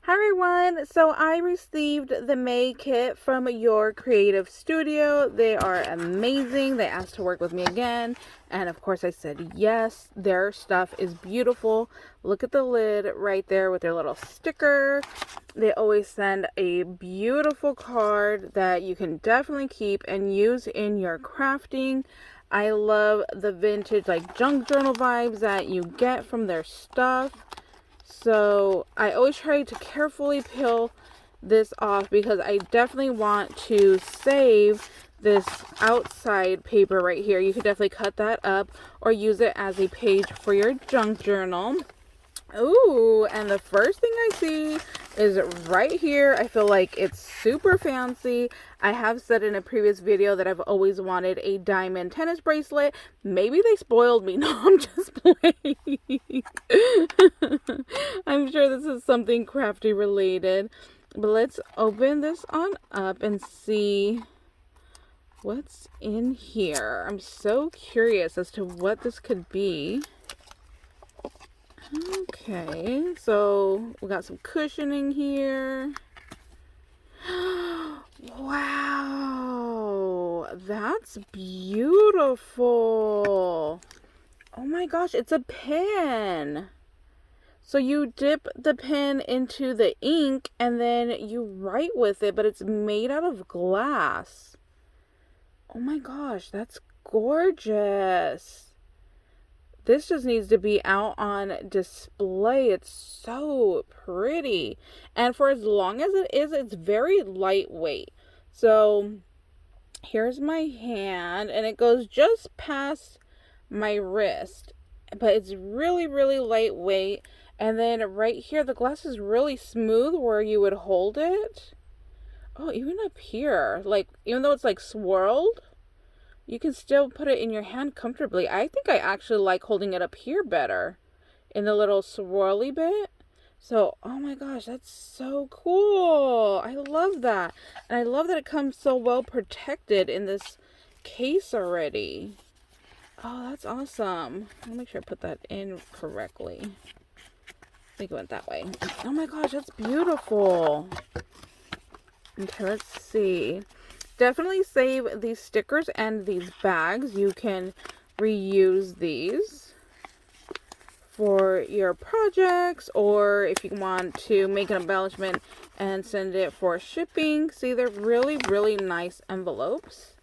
Hi everyone, so I received the May kit from your creative studio. They are amazing. They asked to work with me again, and of course I said yes. Their stuff is beautiful. Look at the lid right there with their little sticker. They always send a beautiful card that you can definitely keep and use in your crafting. I love the vintage like junk journal vibes that you get from their stuff. So I always try to carefully peel this off because I definitely want to save this outside paper right here. You could definitely cut that up or use it as a page for your junk journal. Ooh, and the first thing I see is right here. I feel like it's super fancy. I have said in a previous video that I've always wanted a diamond tennis bracelet. Maybe they spoiled me. No, I'm just playing. I'm sure this is something crafty related. But let's open this on up and see what's in here. I'm so curious as to what this could be. Okay, so we got some cushioning here. Wow, that's beautiful. Oh my gosh, it's a pen. So you dip the pen into the ink and then you write with it, but it's made out of glass. Oh my gosh, that's gorgeous. This just needs to be out on display. It's so pretty. And for as long as it is, it's very lightweight. So here's my hand, and it goes just past my wrist. But it's really, really lightweight. And then right here, the glass is really smooth where you would hold it. Oh, even up here. Like, even though it's like swirled, you can still put it in your hand comfortably. I think I actually like holding it up here better in the little swirly bit. So, oh my gosh, that's so cool. I love that. And I love that it comes so well protected in this case already. Oh, that's awesome. Let me make sure I put that in correctly. I think it went that way. Oh my gosh, that's beautiful. Okay, let's see. Definitely save these stickers and these bags. You can reuse these for your projects, or if you want to make an embellishment and send it for shipping. See, they're really, really nice envelopes.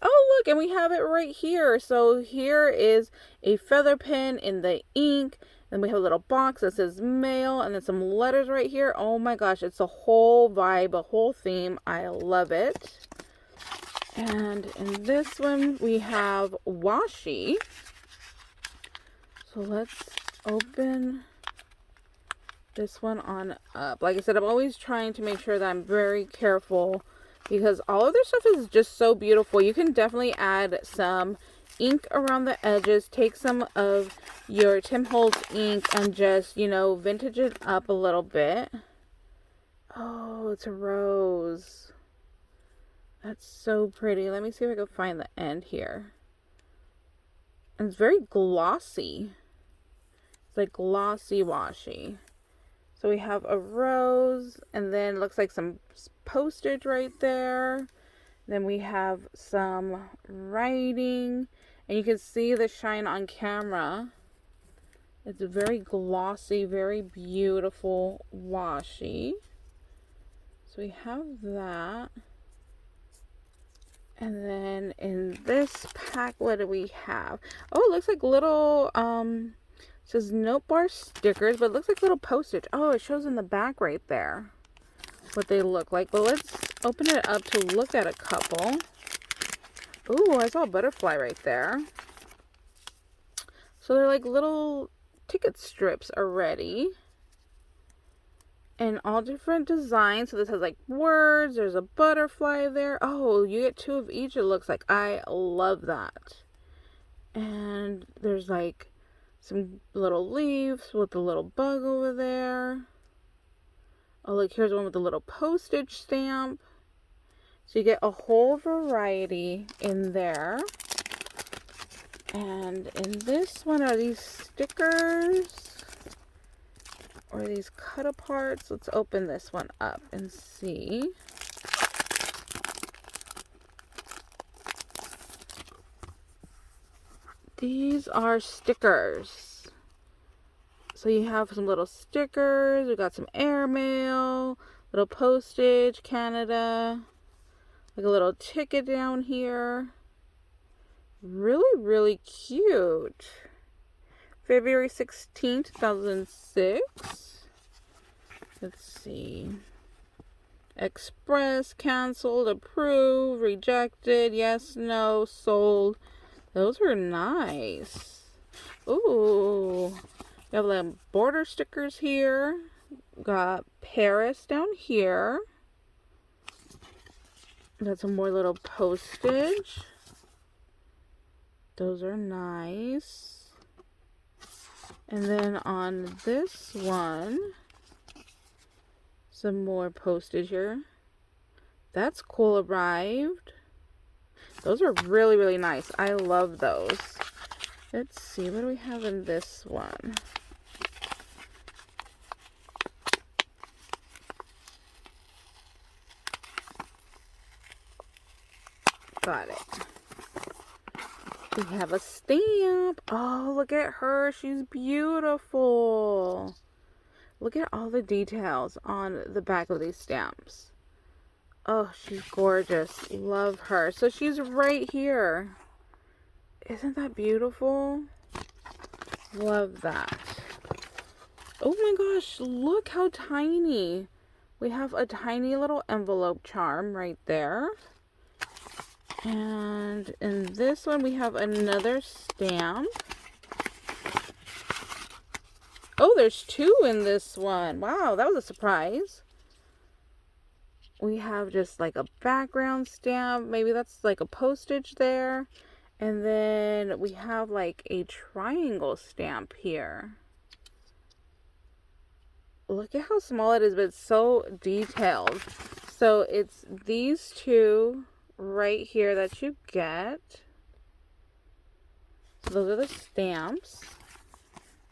Oh, look, and we have it right here. So here is a feather pen in the ink. Then we have a little box that says mail, and then some letters right here. Oh my gosh, it's a whole vibe, a whole theme. I love it. And in this one, we have washi. So let's open this one on up. Like I said, I'm always trying to make sure that I'm very careful because all of their stuff is just so beautiful. You can definitely add some ink around the edges. Take some of your Tim Holtz ink and just, you know, vintage it up a little bit. Oh, it's a rose. That's so pretty. Let me see if I can find the end here. And it's very glossy. It's like glossy washi. So we have a rose, and then looks like some postage right there. Then we have some writing, and you can see the shine on camera. It's a very glossy, very beautiful washi. So we have that. And then in this pack, what do we have? Oh, it looks like little, it says note bar stickers, but it looks like little postage. Oh, it shows in the back right there what they look like. But let's open it up to look at a couple. Ooh, I saw a butterfly right there. So they're like little ticket strips already. And all different designs. So this has like words. There's a butterfly there. Oh, you get two of each, it looks like. I love that. And there's like some little leaves with a little bug over there. Oh, look, here's one with a little postage stamp. So you get a whole variety in there. And in this one are these stickers. Or are these cut aparts? Let's open this one up and see. These are stickers. So you have some little stickers. We got some airmail, little postage, Canada, like a little ticket down here. Really, really cute. February 16th, 2006. Let's see. Express, canceled, approved, rejected, yes, no, sold. Those are nice. Ooh. We have like border stickers here. Got Paris down here. Got some more little postage. Those are nice. And then on this one, some more postage here. That's cool, arrived. Those are really, really nice. I love those. Let's see, what do we have in this one? Got it. We have a stamp. Oh, look at her. She's beautiful. Look at all the details on the back of these stamps. Oh, she's gorgeous. Love her. So she's right here. Isn't that beautiful? Love that. Oh my gosh, look how tiny. We have a tiny little envelope charm right there. And in this one, we have another stamp. Oh, there's two in this one. Wow, that was a surprise. We have just like a background stamp. Maybe that's like a postage there. And then we have like a triangle stamp here. Look at how small it is, but it's so detailed. So it's these two right here that you get. So those are the stamps.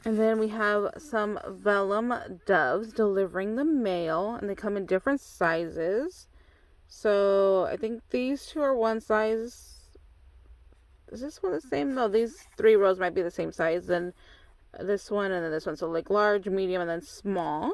And then we have some vellum doves delivering the mail, and they come in different sizes. So I think these two are one size. Is this one the same? No, these three rows might be the same size. Then this one and then this one. So like large, medium, and then small.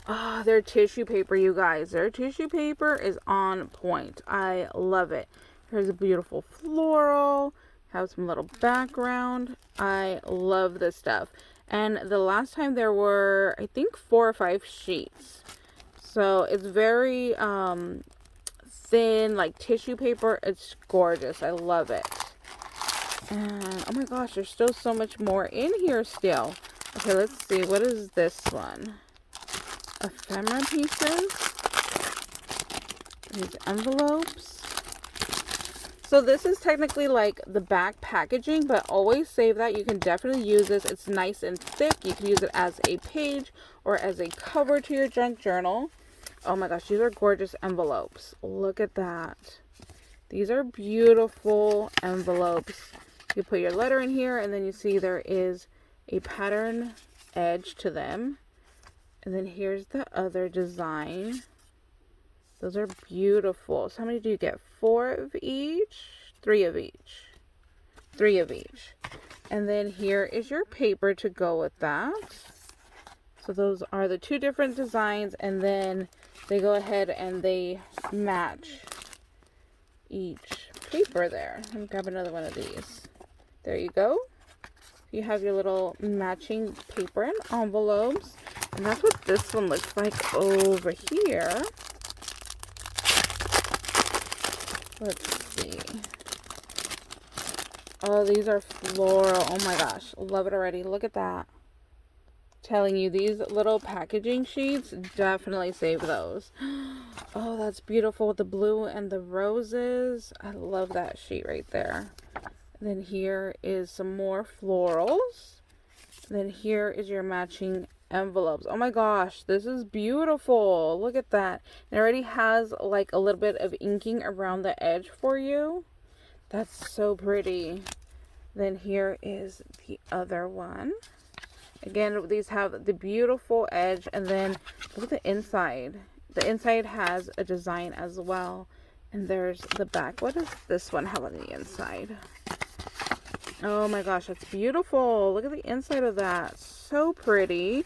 Oh, their tissue paper, you guys. Their tissue paper is on point. I love it. Here's a beautiful floral. Have some little background. I love this stuff. And the last time there were, I think, 4 or 5 sheets. So it's very thin, like tissue paper. It's gorgeous. I love it. And oh my gosh, there's still so much more in here still. Okay, let's see. What is this one? Ephemera pieces. These envelopes. So this is technically like the back packaging, but always save that. You can definitely use this. It's nice and thick. You can use it as a page or as a cover to your junk journal. Oh my gosh, these are gorgeous envelopes. Look at that. These are beautiful envelopes. You put your letter in here, and then you see there is a pattern edge to them. And then here's the other design. Those are beautiful. So how many do you get? 4 of each? 3 of each. 3 of each. And then here is your paper to go with that. So those are the 2 different designs, and then they go ahead and they match each paper there. Let me grab another one of these. There you go. You have your little matching paper and envelopes. And that's what this one looks like over here. Let's see. Oh, these are floral. Oh my gosh. Love it already. Look at that. Telling you, these little packaging sheets, definitely save those. Oh, that's beautiful with the blue and the roses. I love that sheet right there. And then here is some more florals. And then here is your matching envelopes. Oh my gosh, this is beautiful. Look at that. It already has like a little bit of inking around the edge for you. That's so pretty. Then here is the other one. Again, these have the beautiful edge, and then look at the inside. The inside has a design as well. And there's the back. What does this one have on the inside? Oh my gosh, that's beautiful. Look at the inside of that. So pretty.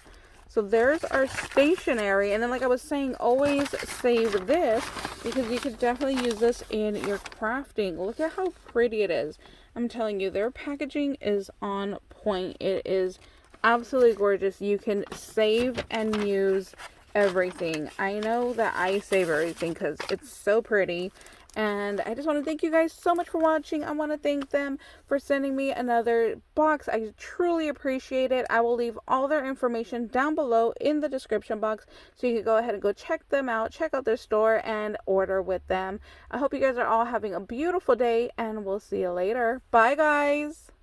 So there's our stationery. And then like I was saying, always save this because you could definitely use this in your crafting. Look at how pretty it is. I'm telling you, their packaging is on point. It is absolutely gorgeous. You can save and use everything. I know that I save everything because it's so pretty. And I just want to thank you guys so much for watching. I want to thank them for sending me another box. I truly appreciate it. I will leave all their information down below in the description box, so you can go ahead and go check them out, check out their store, and order with them. I hope you guys are all having a beautiful day, and we'll see you later. Bye, guys.